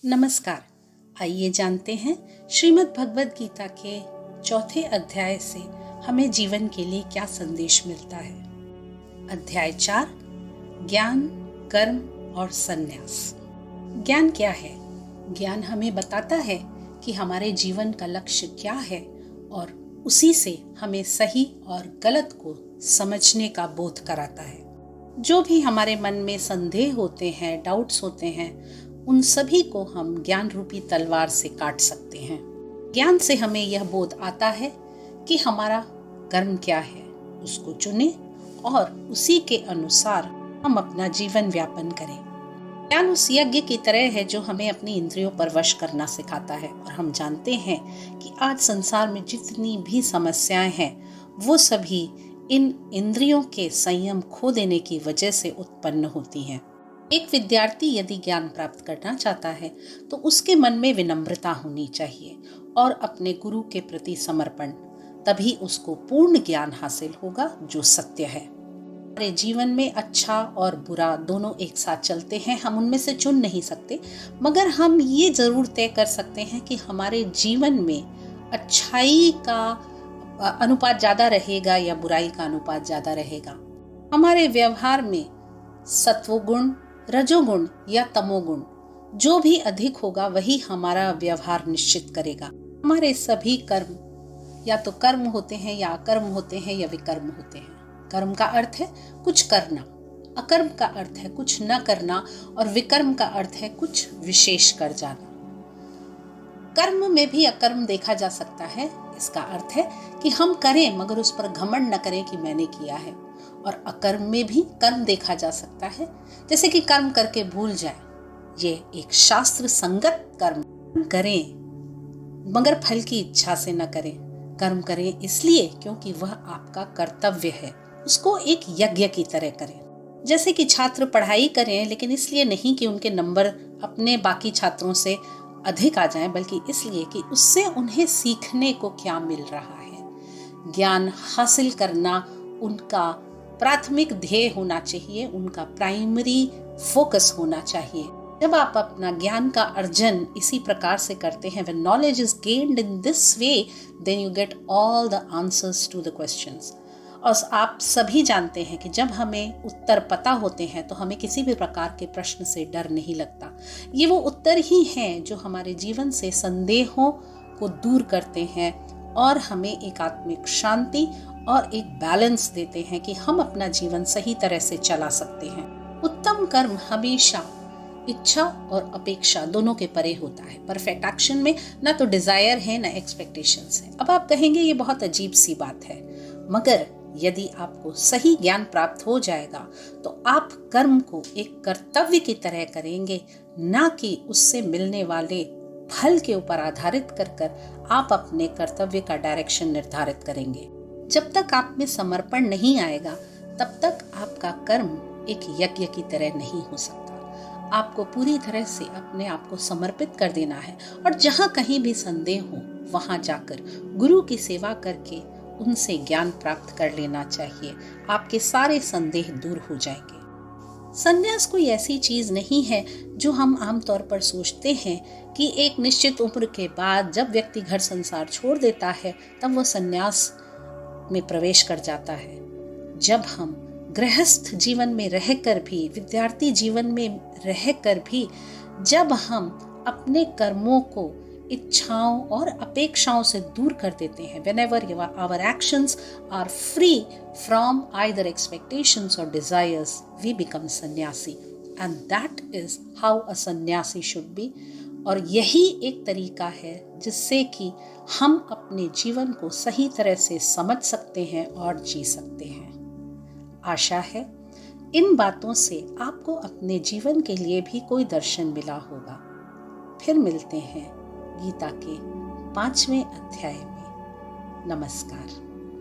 नमस्कार। आइए जानते हैं श्रीमद् भगवद गीता के चौथे अध्याय से हमें जीवन के लिए क्या संदेश मिलता है। अध्याय 4, ज्ञान, कर्म और संन्यास। ज्ञान क्या है? ज्ञान हमें बताता है कि हमारे जीवन का लक्ष्य क्या है और उसी से हमें सही और गलत को समझने का बोध कराता है। जो भी हमारे मन में संदेह होते हैं, डाउट्स होते हैं, उन सभी को हम ज्ञान रूपी तलवार से काट सकते हैं। ज्ञान से हमें यह बोध आता है कि हमारा कर्म क्या है, उसको चुने और उसी के अनुसार हम अपना जीवन व्यापन करें। ज्ञान उस यज्ञ की तरह है जो हमें अपनी इंद्रियों पर वश करना सिखाता है। और हम जानते हैं कि आज संसार में जितनी भी समस्याएं हैं वो सभी इन इंद्रियों के संयम खो देने की वजह से उत्पन्न होती हैं। एक विद्यार्थी यदि ज्ञान प्राप्त करना चाहता है तो उसके मन में विनम्रता होनी चाहिए और अपने गुरु के प्रति समर्पण, तभी उसको पूर्ण ज्ञान हासिल होगा जो सत्य है। हमारे जीवन में अच्छा और बुरा दोनों एक साथ चलते हैं, हम उनमें से चुन नहीं सकते, मगर हम ये जरूर तय कर सकते हैं कि हमारे जीवन में अच्छाई का अनुपात ज्यादा रहेगा या बुराई का अनुपात ज्यादा रहेगा। हमारे व्यवहार में सत्वगुण, रजोगुण या तमोगुण जो भी अधिक होगा वही हमारा व्यवहार निश्चित करेगा। हमारे सभी कर्म या तो कर्म होते हैं या अकर्म होते हैं या विकर्म होते हैं। कर्म का अर्थ है कुछ करना, अकर्म का अर्थ है कुछ न करना और विकर्म का अर्थ है कुछ विशेष कर जाना। कर्म में भी अकर्म देखा जा सकता है। इसका अर्थ है कि हम करें मगर उस पर घमंड न करें कि मैंने किया है। और अकर्म में भी कर्म देखा जा सकता है, जैसे कि कर्म करके भूल जाए। ये एक शास्त्र संगत कर्म करें मगर फल की इच्छा से न करें। कर्म करें इसलिए क्योंकि वह आपका कर्तव्य है, उसको एक यज्ञ की तरह करें। जैसे कि छात्र पढ़ाई करें लेकिन इसलिए नहीं कि उनके नंबर अपने बाकी छात्रों से अधिक आ जाएं, बल्कि इसलिए कि उससे उन्हें सीखने को क्या मिल रहा है। ज्ञान हासिल करना उनका प्राथमिक ध्येय होना चाहिए, उनका प्राइमरी फोकस होना चाहिए। जब आप अपना ज्ञान का अर्जन इसी प्रकार से करते हैं, when knowledge is gained in this way, then you get all the answers to the questions। और आप सभी जानते हैं कि जब हमें उत्तर पता होते हैं तो हमें किसी भी प्रकार के प्रश्न से डर नहीं लगता। ये वो उत्तर ही हैं जो हमारे जीवन से संदेहों को दूर करते हैं और हमें एक आत्मिक शांति और एक बैलेंस देते हैं कि हम अपना जीवन सही तरह से चला सकते हैं। उत्तम कर्म हमेशा इच्छा और अपेक्षा दोनों के परे होता है। परफेक्ट एक्शन में ना तो डिजायर है ना एक्सपेक्टेशंस है। अब आप कहेंगे ये बहुत अजीब सी बात है, मगर यदि आपको सही ज्ञान प्राप्त हो जाएगा तो आप कर्म को एक कर्तव्य की तरह करेंगे, ना कि उससे मिलने वाले फल के ऊपर आधारित कर आप अपने कर्तव्य का डायरेक्शन निर्धारित करेंगे। जब तक आप में समर्पण नहीं आएगा तब तक आपका कर्म एक यज्ञ की तरह नहीं हो सकता। आपको पूरी तरह से अपने आप को समर्पित कर देना है और जहाँ कहीं भी संदेह हो वहां जाकर गुरु की सेवा करके उनसे ज्ञान प्राप्त कर लेना चाहिए। आपके सारे संदेह दूर हो जाएंगे। संन्यास कोई ऐसी चीज नहीं है जो हम आमतौर पर सोचते हैं कि एक निश्चित उम्र के बाद जब व्यक्ति घर संसार छोड़ देता है तब वह संन्यास में प्रवेश कर जाता है। जब हम गृहस्थ जीवन में रहकर भी, विद्यार्थी जीवन में रहकर भी, जब हम अपने कर्मों को इच्छाओं और अपेक्षाओं से दूर कर देते हैं, whenever our actions are free from either expectations or desires, we become sannyasi, and that is how a sannyasi should be। और यही एक तरीका है जिससे कि हम अपने जीवन को सही तरह से समझ सकते हैं और जी सकते हैं। आशा है इन बातों से आपको अपने जीवन के लिए भी कोई दर्शन मिला होगा। फिर मिलते हैं गीता के 5वें अध्याय में। नमस्कार।